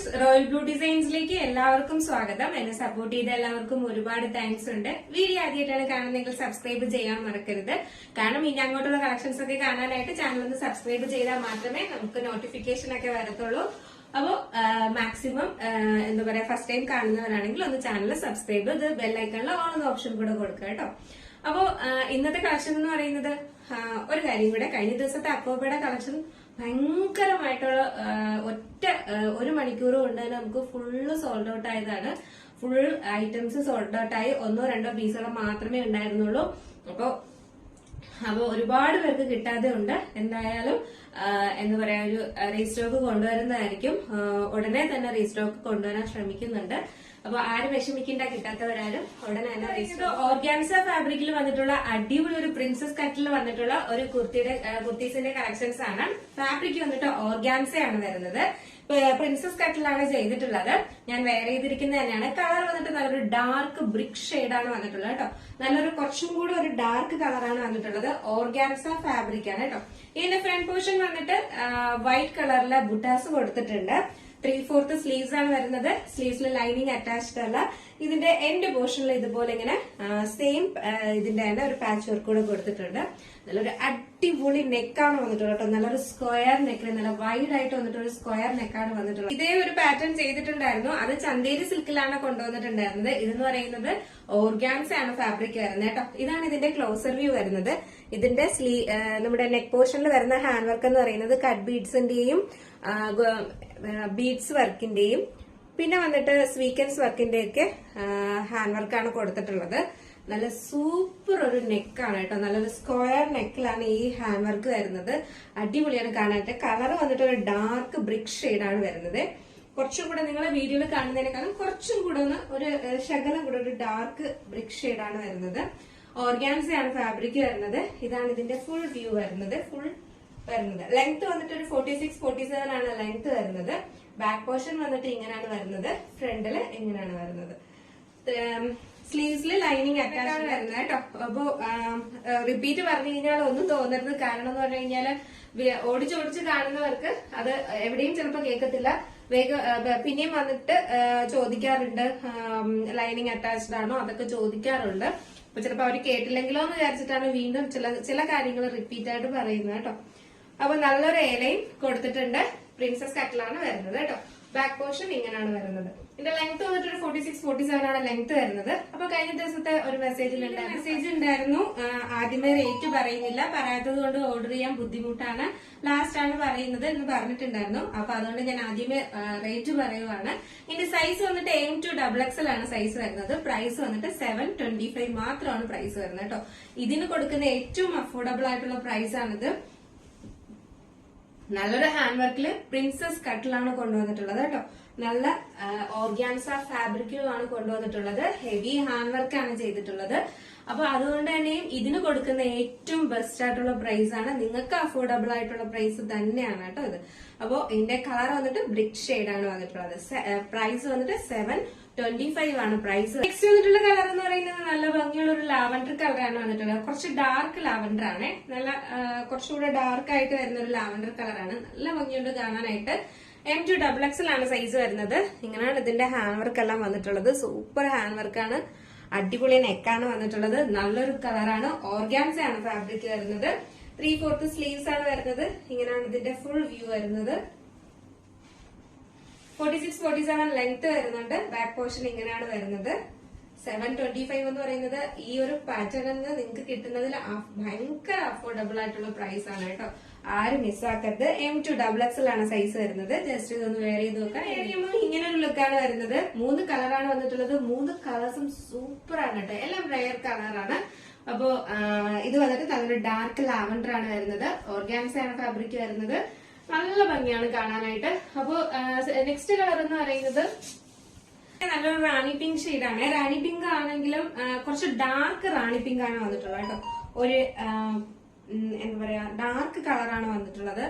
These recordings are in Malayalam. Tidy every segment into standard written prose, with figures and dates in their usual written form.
ഫ്രണ്ട്സ്, റോയൽ ബ്ലൂ ഡിസൈൻസിലേക്ക് എല്ലാവർക്കും സ്വാഗതം. എന്നെ സപ്പോർട്ട് ചെയ്ത എല്ലാവർക്കും ഒരുപാട് താങ്ക്സ് ഉണ്ട്. വീഡിയോ ആദ്യമായിട്ടാണ് കാണുന്നതെങ്കിൽ സബ്സ്ക്രൈബ് ചെയ്യാൻ മറക്കരുത്. കാരണം ഇനി അങ്ങോട്ടുള്ള കളക്ഷൻസ് ഒക്കെ കാണാനായിട്ട് ചാനൽ ഒന്ന് സബ്സ്ക്രൈബ് ചെയ്താൽ മാത്രമേ നമുക്ക് നോട്ടിഫിക്കേഷൻ ഒക്കെ വരത്തുള്ളൂ. അപ്പോ മാക്സിമം എന്താ പറയാ, ഫസ്റ്റ് ടൈം കാണുന്നവരാണെങ്കിൽ ഒന്ന് ചാനൽ സബ്സ്ക്രൈബ് ചെയ്ത് ബെല്ലൈക്കണിൽ ഓൺ എന്ന ഓപ്ഷൻ കൂടെ കൊടുക്കുക കേട്ടോ. അപ്പോ ഇന്നത്തെ കളക്ഷൻ എന്ന് പറയുന്നത് ഒരു കാര്യം കൂടെ, കഴിഞ്ഞ ദിവസത്തെ അക്കോബയുടെ കളക്ഷൻ ഭയങ്കരമായിട്ടുള്ള ഒരു മണിക്കൂർ കൊണ്ട് തന്നെ നമുക്ക് ഫുള്ള് സോൾഡ് ഔട്ട് ആയതാണ്. ഫുൾ ഐറ്റംസ് സോൾഡ് ഔട്ട് ആയി, ഒന്നോ രണ്ടോ പീസുകൾ മാത്രമേ ഉണ്ടായിരുന്നുള്ളൂ. അപ്പോ ഒരുപാട് പേർക്ക് കിട്ടാതെ ഉണ്ട്. എന്തായാലും എന്താ പറയാ, ഒരു റീസ്റ്റോക്ക് കൊണ്ടുവരുന്നതായിരിക്കും. ഉടനെ തന്നെ റീസ്റ്റോക്ക് കൊണ്ടുവരാൻ ശ്രമിക്കുന്നുണ്ട്. അപ്പൊ ആരും വിഷമിക്കേണ്ട, കിട്ടാത്തവരാരും ഉടനെ തന്നെ റീസ്റ്റോക്ക്. ഓർഗാൻസ ഫാബ്രിക്കിൽ വന്നിട്ടുള്ള അടിപൊളി ഒരു പ്രിൻസസ് കട്ടിൽ വന്നിട്ടുള്ള ഒരു കുർത്തീസിന്റെ കളക്ഷൻസ് ആണ്. ഫാബ്രിക് വന്നിട്ട് ഓർഗാൻസയാണ് വരുന്നത്. പ്രിൻസസ് കട്ടിലാണ് ചെയ്തിട്ടുള്ളത്. ഞാൻ വെയർ ചെയ്തിരിക്കുന്നത് തന്നെയാണ്. കളർ വന്നിട്ട് നല്ലൊരു ഡാർക്ക് ബ്രിക്ക് ഷെയ്ഡാണ് വന്നിട്ടുള്ളത് കേട്ടോ. നല്ലൊരു കുറച്ചും കൂടി ഒരു ഡാർക്ക് കളറാണ് വന്നിട്ടുള്ളത്. ഓർഗാൻസ ഫാബ്രിക് ആണ് കേട്ടോ. ഇതിന്റെ ഫ്രണ്ട് പോർഷൻ വന്നിട്ട് വൈറ്റ് കളറിലെ ബുട്ടാസ് കൊടുത്തിട്ടുണ്ട്. 3/4 സ്ലീവ്സ് ആണ് വരുന്നത്. സ്ലീവ്സിൽ ലൈനിങ് അറ്റാച്ച്ഡ് അല്ല. ഇതിന്റെ എൻഡ് പോർഷനിൽ ഇതുപോലെ ഇങ്ങനെ സെയിം ഇതിന്റെ തന്നെ ഒരു പാച്ച് വർക്ക് കൂടെ കൊടുത്തിട്ടുണ്ട്. നല്ലൊരു അടിപൊളി നെക്കാണ് വന്നിട്ടുള്ളത് കേട്ടോ. നല്ലൊരു സ്ക്വയർ നെക്ക്, നല്ല വൈഡ് ആയിട്ട് വന്നിട്ട് ഒരു സ്ക്വയർ നെക്കാണ് വന്നിട്ടുള്ളത്. ഇതേ ഒരു പാറ്റേൺ ചെയ്തിട്ടുണ്ടായിരുന്നു. അത് ചന്തേരി സിൽക്കിലാണ് കൊണ്ടുവന്നിട്ടുണ്ടായിരുന്നത്. ഇതെന്ന് പറയുന്നത് ഓർഗാൻസ ആണ് ഫാബ്രിക് വരുന്നത് കേട്ടോ. ഇതാണ് ഇതിന്റെ ക്ലോസർ വ്യൂ വരുന്നത്. ഇതിന്റെ നമ്മുടെ നെക്ക് പോർഷനിൽ വരുന്ന ഹാൻഡ് വർക്ക് എന്ന് പറയുന്നത് കട്ട് ബീഡ്സിന്റെയും ബീഡ്സ് വർക്കിന്റെയും പിന്നെ വന്നിട്ട് സ്വീക്കൻസ് വർക്കിന്റെ ഒക്കെ ഹാൻഡ് വർക്കാണ് കൊടുത്തിട്ടുള്ളത്. നല്ല സൂപ്പർ ഒരു നെക്കാണ് കേട്ടോ. നല്ലൊരു സ്ക്വയർ നെക്കിലാണ് ഈ ഹാൻഡ് വർക്ക് വരുന്നത്. അടിപൊളിയാണ് കാണാനായിട്ട്. കളർ വന്നിട്ട് ഒരു ഡാർക്ക് ബ്രിക്ക് ഷെയ്ഡാണ് വരുന്നത്. കുറച്ചും കൂടെ നിങ്ങൾ വീഡിയോയിൽ കാണുന്നതിനേക്കാളും കുറച്ചും കൂടെ ഒന്ന് ഒരു ശകലം കൂടെ ഒരു ഡാർക്ക് ബ്രിക്ക് ഷെയ്ഡാണ് വരുന്നത്. ഓർഗാൻസയാണ് ഫാബ്രിക് വരുന്നത്. ഇതാണ് ഇതിന്റെ ഫുൾ വ്യൂ വരുന്നത്. ലെങ്ത് വന്നിട്ട് ഒരു 46-47 ആണ് ലെങ്ത് വരുന്നത്. ബാക്ക് പോർഷൻ വന്നിട്ട് ഇങ്ങനെയാണ് വരുന്നത്. ഫ്രണ്ടില് ഇങ്ങനെയാണ് വരുന്നത്. സ്ലീവ്സിൽ ലൈനിങ് അറ്റാച്ച് വരുന്നത് കേട്ടോ. അപ്പോ റിപ്പീറ്റ് പറഞ്ഞു കഴിഞ്ഞാൽ ഒന്നും തോന്നരുത്. കാരണം എന്ന് പറഞ്ഞു കഴിഞ്ഞാല് ഓടിച്ചോടിച്ച് കാണുന്നവർക്ക് അത് എവിടെയും ചിലപ്പോൾ കേൾക്കത്തില്ല. പിന്നെയും വന്നിട്ട് ചോദിക്കാറുണ്ട്, ലൈനിങ് അറ്റാച്ച്ഡ് ആണോ, അതൊക്കെ ചോദിക്കാറുണ്ട്. അപ്പൊ ചിലപ്പോ അവർ കേട്ടില്ലെങ്കിലോ എന്ന് വിചാരിച്ചിട്ടാണ് വീണ്ടും ചില കാര്യങ്ങൾ റിപ്പീറ്റ് ആയിട്ട് പറയുന്നത് കേട്ടോ. അപ്പൊ നല്ലൊരു ഏലയും കൊടുത്തിട്ടുണ്ട്. പ്രിൻസസ് കട്ടിലാണ് വരുന്നത് കേട്ടോ. ബാക്ക് പോർഷൻ ഇങ്ങനെയാണ് വരുന്നത്. ഇതിന്റെ ലെങ്ത് വന്നിട്ട് ഒരു 46-47 ആണ് ലെങ്ത് വരുന്നത്. അപ്പൊ കഴിഞ്ഞ ദിവസത്തെ ഒരു മെസ്സേജ് ഉണ്ടായിരുന്നു. ആദ്യമേ റേറ്റ് പറയുന്നില്ല, പറയാത്തത് കൊണ്ട് ഓർഡർ ചെയ്യാൻ ബുദ്ധിമുട്ടാണ്, ലാസ്റ്റ് ആണ് പറയുന്നത് എന്ന് പറഞ്ഞിട്ടുണ്ടായിരുന്നു. അപ്പൊ അതുകൊണ്ട് ഞാൻ ആദ്യമേ റേറ്റ് പറയുവാണ്. ഇതിന്റെ സൈസ് വന്നിട്ട് M to XXL ആണ് സൈസ് വരുന്നത്. പ്രൈസ് വന്നിട്ട് 725 മാത്രമാണ് പ്രൈസ് വരുന്നത് കേട്ടോ. ഇതിന് കൊടുക്കുന്ന ഏറ്റവും അഫോർഡബിൾ ആയിട്ടുള്ള പ്രൈസ് ആണിത്. നല്ലൊരു ഹാൻഡ് വർക്കില് പ്രിൻസസ് കട്ടിലാണ് കൊണ്ടുവന്നിട്ടുള്ളത് കേട്ടോ. നല്ല ഓർഗാൻസ ഫാബ്രിക്കിലുമാണ് കൊണ്ടുവന്നിട്ടുള്ളത്. ഹെവി ഹാൻഡ് വർക്കാണ് ചെയ്തിട്ടുള്ളത്. അപ്പൊ അതുകൊണ്ട് തന്നെയും ഇതിന് കൊടുക്കുന്ന ഏറ്റവും ബെസ്റ്റ് ആയിട്ടുള്ള പ്രൈസ് ആണ്. നിങ്ങൾക്ക് അഫോർഡബിൾ ആയിട്ടുള്ള പ്രൈസ് തന്നെയാണ് കേട്ടോ ഇത്. അപ്പോ ഇതിന്റെ കളർ വന്നിട്ട് ബ്രിക്ക് ഷെയ്ഡ് ആണ് വന്നിട്ടുള്ളത്. പ്രൈസ് വന്നിട്ട് 725 ആണ് പ്രൈസ്. നെക്സ്റ്റ് വന്നിട്ടുള്ള കളർ എന്ന് പറയുന്നത് നല്ല ഭംഗിയുള്ള ഒരു ലാവൻഡർ കളറാണ് വന്നിട്ടുള്ളത്. കുറച്ച് ഡാർക്ക് ലാവൻഡർ ആണ്. നല്ല കുറച്ചുകൂടെ ഡാർക്ക് ആയിട്ട് വരുന്ന ഒരു ലാവൻഡർ കളറാണ്. നല്ല ഭംഗിയുണ്ട് കാണാനായിട്ട്. M to XXL ആണ് സൈസ് വരുന്നത്. ഇങ്ങനെയാണ് ഇതിന്റെ ഹാൻഡ് വർക്ക് എല്ലാം വന്നിട്ടുള്ളത്. സൂപ്പർ ഹാൻഡ് വർക്കാണ്. അടിപൊളി നെക്കാണ് വന്നിട്ടുള്ളത്. നല്ലൊരു കളറാണ്. ഓർഗാൻസ ആണ് ഫാബ്രിക് വരുന്നത്. 3/4 സ്ലീവ്സ് ആണ് വരുന്നത്. ഇങ്ങനെയാണ് ഇതിന്റെ ഫുൾ വ്യൂ വരുന്നത്. 46-47 ലെങ്ത് വരുന്നുണ്ട്. ബാക്ക് പോർഷൻ ഇങ്ങനെയാണ് വരുന്നത്. 725 എന്ന് പറയുന്നത് ഈ ഒരു പാറ്റേണിൽ നിന്ന് നിങ്ങൾക്ക് കിട്ടുന്നതിൽ ഭയങ്കര അഫോർഡബിൾ ആയിട്ടുള്ള പ്രൈസ് ആണ് കേട്ടോ. ആരും മിസ്സാക്കരുത്. M to XXL ആണ് സൈസ് വരുന്നത്. ജസ്റ്റ് ഇതൊന്ന് വെയർ ചെയ്ത് നോക്കാം. ഇങ്ങനെ ഒരു ലുക്കാണ് വരുന്നത്. 3 കളറാണ് വന്നിട്ടുള്ളത്. 3 കളേഴ്സും സൂപ്പർ ആണ് കേട്ടോ. എല്ലാം റെയർ കളറാണ്. അപ്പോ ഇത് വന്നിട്ട് നല്ലൊരു ഡാർക്ക് ലാവൻഡർ ആണ് വരുന്നത്. ഓർഗാൻസ ആണ് ഫാബ്രിക് വരുന്നത്. നല്ല ഭംഗിയാണ് കാണാനായിട്ട്. അപ്പോ നെക്സ്റ്റ് കളർ എന്ന് പറയുന്നത് നല്ലൊരു റാണി പിങ്ക് ഷെയ്ഡാണ്. റാണി പിങ്ക് ആണെങ്കിലും കുറച്ച് ഡാർക്ക് റാണി പിങ്ക് ആണ് വന്നിട്ടുള്ളത് കേട്ടോ. ഒരു എന്താ പറയാ, ഡാർക്ക് കളറാണ് വന്നിട്ടുള്ളത്.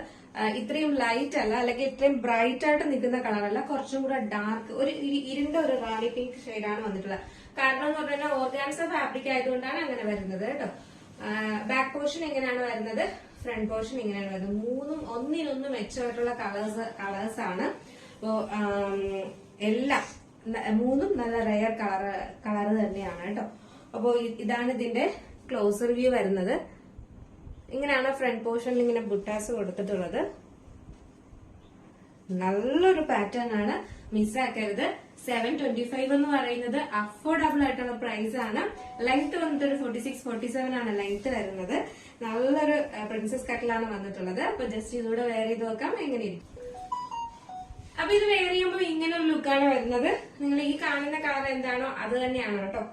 ഇത്രയും ലൈറ്റ് അല്ല, അല്ലെങ്കിൽ ഇത്രയും ബ്രൈറ്റ് ആയിട്ട് നിൽക്കുന്ന കളറല്ല. കുറച്ചും കൂടെ ഡാർക്ക്, ഒരു ഇരുണ്ട ഒരു റാണി പിങ്ക് ഷെയ്ഡാണ് വന്നിട്ടുള്ളത്. കാരണം എന്ന് പറഞ്ഞാൽ ഓർഗാൻസ ഫാബ്രിക് ആയതുകൊണ്ടാണ് അങ്ങനെ വരുന്നത് കേട്ടോ. ബാക്ക് പോർഷൻ എങ്ങനെയാണ് വരുന്നത്, ഫ്രണ്ട് പോർഷൻ ഇങ്ങനെയാണ് വരുന്നത്. മൂന്നും ഒന്നിനൊന്നും മെച്ചമായിട്ടുള്ള കളേഴ്സ് ആണ്. അപ്പോ എല്ലാം മൂന്നും നല്ല റെയർ കളർ തന്നെയാണ് കേട്ടോ. അപ്പോ ഇതാണ് ഇതിന്റെ ക്ലോസർ വ്യൂ വരുന്നത്. ഇങ്ങനെയാണ് ഫ്രണ്ട് പോർഷനിൽ ഇങ്ങനെ ബുട്ടാസ് കൊടുത്തിട്ടുള്ളത്. നല്ലൊരു പാറ്റേൺ ആണ്, മിസ്സാക്കരുത്. 725 എന്ന് പറയുന്നത് അഫോർഡബിൾ ആയിട്ടുള്ള പ്രൈസ് ആണ്. ലെങ്ത് വന്നിട്ട് ഒരു 46-47 ആണ് ലെങ്ത് വരുന്നത്. നല്ലൊരു പ്രിൻസസ് കട്ടിലാണ് വന്നിട്ടുള്ളത്. അപ്പൊ ജസ്റ്റ് ഇതൂടെ വെയർ ചെയ്ത് നോക്കാം എങ്ങനെയിരിക്കും. അപ്പൊ ഇത് വെയർ ചെയ്യുമ്പോൾ ഇങ്ങനെ ഒരു ലുക്കാണ് വരുന്നത്. നിങ്ങൾ ഈ കാണുന്ന കളർ എന്താണോ അത് തന്നെയാണ് കേട്ടോ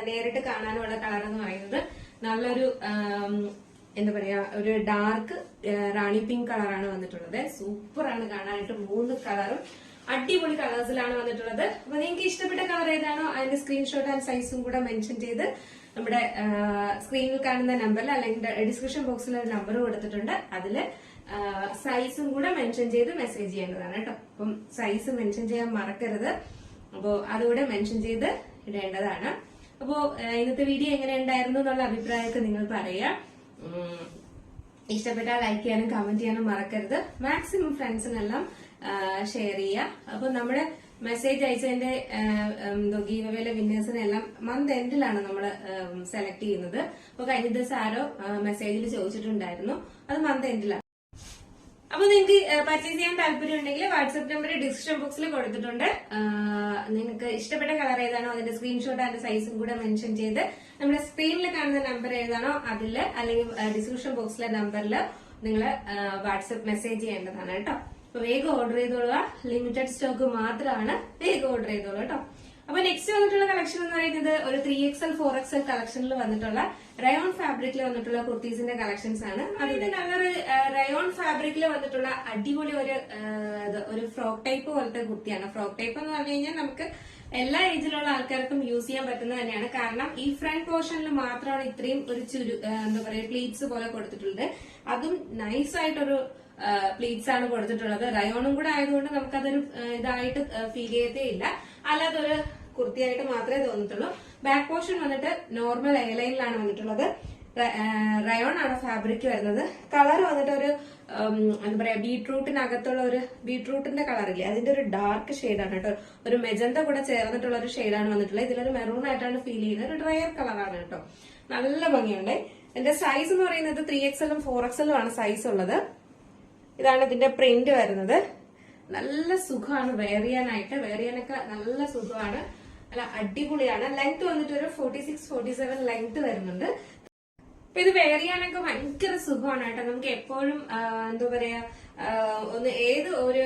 നേരിട്ട് കാണാനുള്ള കളർ എന്ന് പറയുന്നത്. നല്ലൊരു എന്താ പറയാ, ഒരു ഡാർക്ക് റാണി പിങ്ക് കളറാണ് വന്നിട്ടുള്ളത്. സൂപ്പറാണ് കാണാനായിട്ട്. 3 കളറും അടിപൊളി കളേഴ്സിലാണ് വന്നിട്ടുള്ളത്. അപ്പൊ നിങ്ങൾക്ക് ഇഷ്ടപ്പെട്ട കളർ ഏതാണോ അതിന്റെ സ്ക്രീൻഷോട്ട് ആൻഡ് സൈസും കൂടെ മെൻഷൻ ചെയ്ത് നമ്മുടെ സ്ക്രീനിൽ കാണുന്ന നമ്പറിൽ അല്ലെങ്കിൽ ഡിസ്ക്രിപ്ഷൻ ബോക്സിൽ ഒരു നമ്പർ കൊടുത്തിട്ടുണ്ട്. അതില് സൈസും കൂടെ മെൻഷൻ ചെയ്ത് മെസ്സേജ് ചെയ്യേണ്ടതാണ് കേട്ടോ. അപ്പം സൈസ് മെൻഷൻ ചെയ്യാൻ മറക്കരുത്. അപ്പോ അതുകൂടെ മെൻഷൻ ചെയ്ത് ഇടേണ്ടതാണ്. അപ്പോ ഇന്നത്തെ വീഡിയോ എങ്ങനെ ഉണ്ടായിരുന്നു എന്നുള്ള അഭിപ്രായമൊക്കെ നിങ്ങൾ പറയാം. ഇഷ്ടപ്പെട്ടാൽ ലൈക്ക് ചെയ്യാനും കമന്റ് ചെയ്യാനും മറക്കരുത്. മാക്സിമം ഫ്രണ്ട്സിനെല്ലാം ഷെയർ ചെയ്യുക. അപ്പൊ നമ്മുടെ മെസ്സേജ് അയച്ചതിന്റെ ഗീവ് അവേയിലെ വിന്നേഴ്സിനെല്ലാം മന്ത് എൻഡിലാണ് നമ്മൾ സെലക്ട് ചെയ്യുന്നത്. അപ്പൊ കഴിഞ്ഞ ദിവസം ആരോ മെസ്സേജിൽ ചോദിച്ചിട്ടുണ്ടായിരുന്നു, അത് മന്ത് എൻഡിലാണ്. അപ്പൊ നിങ്ങൾക്ക് പർച്ചേസ് ചെയ്യാൻ താല്പര്യം ഉണ്ടെങ്കിൽ വാട്സ്ആപ്പ് നമ്പർ ഡിസ്ക്രിപ്ഷൻ ബോക്സിൽ കൊടുത്തിട്ടുണ്ട്. നിങ്ങൾക്ക് ഇഷ്ടപ്പെട്ട കളർ ഏതാണോ അതിന്റെ സ്ക്രീൻഷോട്ട് അതിന്റെ സൈസും കൂടെ മെൻഷൻ ചെയ്ത് നമ്മുടെ സ്ക്രീനിൽ കാണുന്ന നമ്പർ ഏതാണോ അതില് അല്ലെങ്കിൽ ഡിസ്ക്രിപ്ഷൻ ബോക്സിലെ നമ്പറിൽ നിങ്ങൾ വാട്സ്ആപ്പ് മെസ്സേജ് ചെയ്യേണ്ടതാണ് കേട്ടോ. അപ്പൊ വേഗം ഓർഡർ ചെയ്തോളുക. ലിമിറ്റഡ് സ്റ്റോക്ക് മാത്രമാണ്, വേഗം ഓർഡർ ചെയ്തോളൂ കേട്ടോ. അപ്പൊ നെക്സ്റ്റ് വന്നിട്ടുള്ള കളക്ഷൻ എന്ന് പറയുന്നത് ഒരു 3XL 4XL കളക്ഷനിൽ വന്നിട്ടുള്ള റയോൺ ഫാബ്രിക്കിൽ വന്നിട്ടുള്ള കുർത്തീസിന്റെ കളക്ഷൻസ് ആണ്. അതിന്റെ നല്ലൊരു റയോൺ ഫാബ്രിക്കിൽ വന്നിട്ടുള്ള അടിപൊളി ഒരു ഫ്രോക്ക് ടൈപ്പ് പോലത്തെ കുർത്തിയാണ്. ഫ്രോക്ക് ടൈപ്പ് എന്ന് പറഞ്ഞു കഴിഞ്ഞാൽ നമുക്ക് എല്ലാ ഏജിലുള്ള ആൾക്കാർക്കും യൂസ് ചെയ്യാൻ പറ്റുന്നത് തന്നെയാണ്. കാരണം ഈ ഫ്രണ്ട് പോർഷനിൽ മാത്രമാണ് ഇത്രയും ഒരു എന്താ പറയാ പ്ലീറ്റ്സ് പോലെ കൊടുത്തിട്ടുള്ളത്. അതും നൈസായിട്ടൊരു പ്ലീറ്റ്സ് ആണ് കൊടുത്തിട്ടുള്ളത്. റയോണും കൂടെ ആയതുകൊണ്ട് നമുക്കതൊരു ഇതായിട്ട് ഫീൽ ചെയ്യത്തേ ഇല്ല. അല്ലാതെ ഒരു കുർത്തിയായിട്ട് മാത്രമേ തോന്നത്തുള്ളൂ. ബാക്ക് പോർഷൻ വന്നിട്ട് നോർമൽ എയർലൈനിലാണ് വന്നിട്ടുള്ളത്. റയോൺ ആണ് ഫാബ്രിക് വരുന്നത്. കളർ വന്നിട്ട് ഒരു എന്താ പറയാ ബീട്രൂട്ടിനകത്തുള്ള ഒരു ബീട്രൂട്ടിന്റെ കളറില്ലേ അതിന്റെ ഒരു ഡാർക്ക് ഷെയ്ഡാണ് കേട്ടോ. ഒരു മെജന്ത കൂടെ ചേർന്നിട്ടുള്ള ഒരു ഷെയ്ഡാണ് വന്നിട്ടുള്ളത്. ഇതിലൊരു മെറൂൺ ആയിട്ടാണ് ഫീൽ ചെയ്യുന്നത്. ഒരു ഡ്രയർ കളറാണ് കേട്ടോ. നല്ല ഭംഗിയുണ്ട്. എന്റെ സൈസ് എന്ന് പറയുന്നത് 3XL 4XL ആണ് സൈസ് ഉള്ളത്. ഇതാണ് ഇതിന്റെ പ്രിന്റ് വരുന്നത്. നല്ല സുഖമാണ് വെയർ ചെയ്യാനായിട്ട്. വെയർ ചെയ്യാനൊക്കെ നല്ല സുഖമാണ്, നല്ല അടിപൊളിയാണ്. ലെങ്ത് വന്നിട്ട് ഒരു 46-47 ലെങ്ത് വരുന്നുണ്ട്. അപ്പൊ ഇത് വെയർ ചെയ്യാനൊക്കെ ഭയങ്കര സുഖമാണ് കേട്ടോ. നമുക്ക് എപ്പോഴും എന്താ പറയാ ഒന്ന് ഏത് ഒരു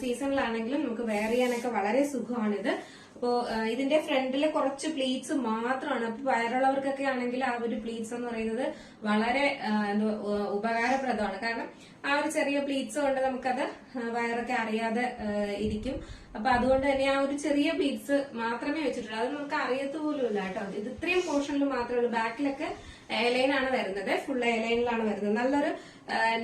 സീസണിലാണെങ്കിലും നമുക്ക് വെയർ ചെയ്യാനൊക്കെ വളരെ സുഖമാണിത്. അപ്പോ ഇതിന്റെ ഫ്രണ്ടില് കുറച്ച് പ്ലീറ്റ്സ് മാത്രമാണ്. അപ്പൊ വയറുള്ളവർക്കൊക്കെ ആണെങ്കിൽ ആ ഒരു പ്ലീറ്റ്സ് എന്ന് പറയുന്നത് വളരെ ഉപകാരപ്രദമാണ്. കാരണം ആ ഒരു ചെറിയ പ്ലീറ്റ്സ് കൊണ്ട് നമുക്കത് വയറൊക്കെ അറിയാതെ ഇരിക്കും. അപ്പൊ അതുകൊണ്ട് തന്നെ ആ ഒരു ചെറിയ പ്ലീറ്റ്സ് മാത്രമേ വെച്ചിട്ടുള്ളൂ. അത് നമുക്ക് അറിയത്ത് പോലും ഇല്ല കേട്ടോ. ഇത് ഇത്രയും പോർഷനിൽ മാത്രമേ ഉള്ളൂ. ബാക്കിലൊക്കെ എയർലൈൻ ആണ് വരുന്നത്. ഫുൾ എയർലൈനിലാണ് വരുന്നത്. നല്ലൊരു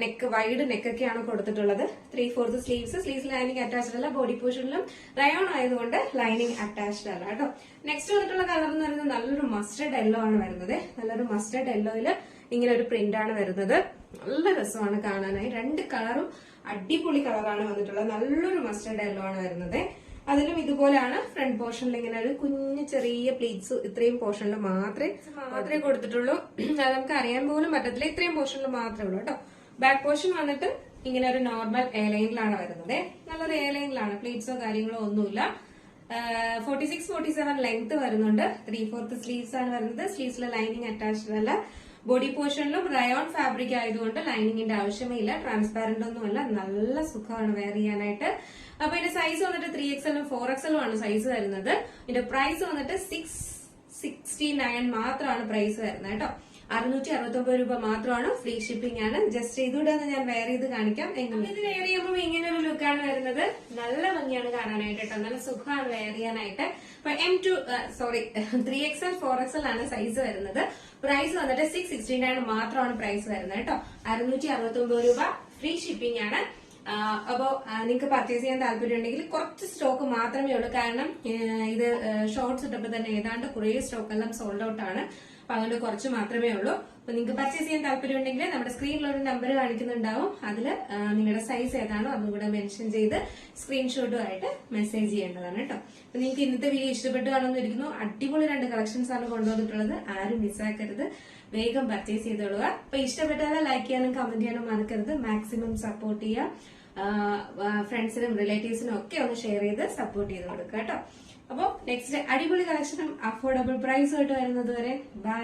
നെക്ക് വൈഡ് നെക്കൊക്കെയാണ് കൊടുത്തിട്ടുള്ളത്. 3/4 സ്ലീവ്സ് ലൈനിങ് അറ്റാച്ച്ഡ് അല്ല. ബോഡി പോർഷനിലും റയോൺ ആയതുകൊണ്ട് ലൈനിങ് അറ്റാച്ച്ഡ് അല്ല കേട്ടോ. നെക്സ്റ്റ് വന്നിട്ടുള്ള കളർ എന്ന് പറയുന്നത് നല്ലൊരു മസ്റ്റർഡ് യെല്ലോ ആണ് വരുന്നത്. നല്ലൊരു മസ്റ്റർഡ് യെല്ലോയില് ഇങ്ങനെ ഒരു പ്രിന്റ് ആണ് വരുന്നത്. നല്ല രസമാണ് കാണാനായി. 2 കളറും അടിപൊളി കളറാണ് വന്നിട്ടുള്ളത്. നല്ലൊരു മസ്റ്റർഡ് യെല്ലോ ആണ് വരുന്നത്. അതിലും ഇതുപോലെയാണ് ഫ്രണ്ട് പോർഷനിൽ ഇങ്ങനെ ഒരു കുഞ്ഞു ചെറിയ പ്ലീറ്റ്സ് ഇത്രയും പോർഷനിൽ മാത്രമേ കൊടുത്തിട്ടുള്ളൂ. അത് നമുക്ക് അറിയാൻ പോലും പറ്റത്തില്ല. ഇത്രയും പോർഷനിൽ മാത്രമേ ഉള്ളൂ കേട്ടോ. ബാക്ക് പോർഷൻ വന്നിട്ട് ഇങ്ങനെ ഒരു നോർമൽ എയർലൈനിലാണ് വരുന്നത്. നല്ലൊരു എയർലൈനിലാണ്. പ്ലീറ്റ്സോ കാര്യങ്ങളോ ഒന്നുമില്ല. 46-47 ലെങ്ത് വരുന്നുണ്ട്. 3/4 സ്ലീവ്സ് ആണ് വരുന്നത്. സ്ലീവ്സിൽ ലൈനിങ് അറ്റാച്ച്ഡ് അല്ല. ബോഡി പോർഷനിലും റയോൺ ഫാബ്രിക് ആയതുകൊണ്ട് ലൈനിങ്ങിന്റെ ആവശ്യമേ ഇല്ല. ട്രാൻസ്പാരന്റ് ഒന്നുമല്ല. നല്ല സുഖമാണ് വെയർ ചെയ്യാനായിട്ട്. അപ്പൊ ഇതിന്റെ സൈസ് വന്നിട്ട് 3XL 4XL ആണ് സൈസ് വരുന്നത്. ഇതിന്റെ പ്രൈസ് വന്നിട്ട് 669 മാത്രമാണ് പ്രൈസ് വരുന്നത് കേട്ടോ. 669 രൂപ മാത്രമാണ്. ഫ്രീ ഷിപ്പിംഗ് ആണ്. ജസ്റ്റ് ഇതുകൂടെ ഞാൻ വെയർ ചെയ്ത് കാണിക്കാം. എങ്ങനെ ഇത് വെയർ ചെയ്യുമ്പോൾ ഇങ്ങനെ ഒരു ലുക്കാണ് വരുന്നത്. നല്ല ഭംഗിയാണ് കാണാനായിട്ട് കേട്ടോ. നല്ല സുഖമാണ് വെയർ ചെയ്യാനായിട്ട്. അപ്പൊ 3XL 4XL ആണ് സൈസ് വരുന്നത്. പ്രൈസ് വന്നിട്ട് 669 മാത്രമാണ് പ്രൈസ് വരുന്നത് കേട്ടോ. 669 രൂപ. ഫ്രീ ഷിപ്പിംഗ് ആണ്. അപ്പോ നിങ്ങൾക്ക് പർച്ചേസ് ചെയ്യാൻ താല്പര്യം ഉണ്ടെങ്കിൽ കുറച്ച് സ്റ്റോക്ക് മാത്രമേ ഉള്ളൂ. കാരണം ഇത് ഷോർട്സ് ഇട്ടപ്പോൾ തന്നെ ഏതാണ്ട് കുറെ സ്റ്റോക്ക് എല്ലാം സോൾഡ് ഔട്ട് ആണ്. അപ്പൊ അതുകൊണ്ട് കുറച്ച് മാത്രമേ ഉള്ളൂ. അപ്പൊ നിങ്ങൾക്ക് പർച്ചേസ് ചെയ്യാൻ താല്പര്യം ഉണ്ടെങ്കിൽ നമ്മുടെ സ്ക്രീനിൽ ഒരു നമ്പർ കാണിക്കുന്നുണ്ടാവും. അതിൽ നിങ്ങളുടെ സൈസ് ഏതാണോ അതും കൂടെ മെൻഷൻ ചെയ്ത് സ്ക്രീൻഷോട്ടുമായിട്ട് മെസ്സേജ് ചെയ്യേണ്ടതാണ് കേട്ടോ. അപ്പൊ നിങ്ങൾക്ക് ഇന്നത്തെ വീഡിയോ ഇഷ്ടപ്പെട്ടു കാണുമെന്ന് ഇരിക്കുന്നു. അടിപൊളി 2 കളക്ഷൻസ് ആണ് കൊണ്ടുവന്നിട്ടുള്ളത്. ആരും മിസ്സാക്കരുത്, വേഗം പർച്ചേസ് ചെയ്തോളുക. അപ്പൊ ഇഷ്ടപ്പെട്ടാൽ ലൈക്ക് ചെയ്യാനും കമന്റ് ചെയ്യാനും മറക്കരുത്. മാക്സിമം സപ്പോർട്ട് ചെയ്യുക. ഫ്രണ്ട്സിനും റിലേറ്റീവ്സിനും ഒക്കെ ഒന്ന് ഷെയർ ചെയ്ത് സപ്പോർട്ട് ചെയ്ത് കൊടുക്കുക കേട്ടോ. അപ്പോൾ നെക്സ്റ്റ് അടിപൊളി കളക്ഷനും അഫോർഡബിൾ പ്രൈസുമായിട്ട് വരുന്നത് വരെ ബൈ.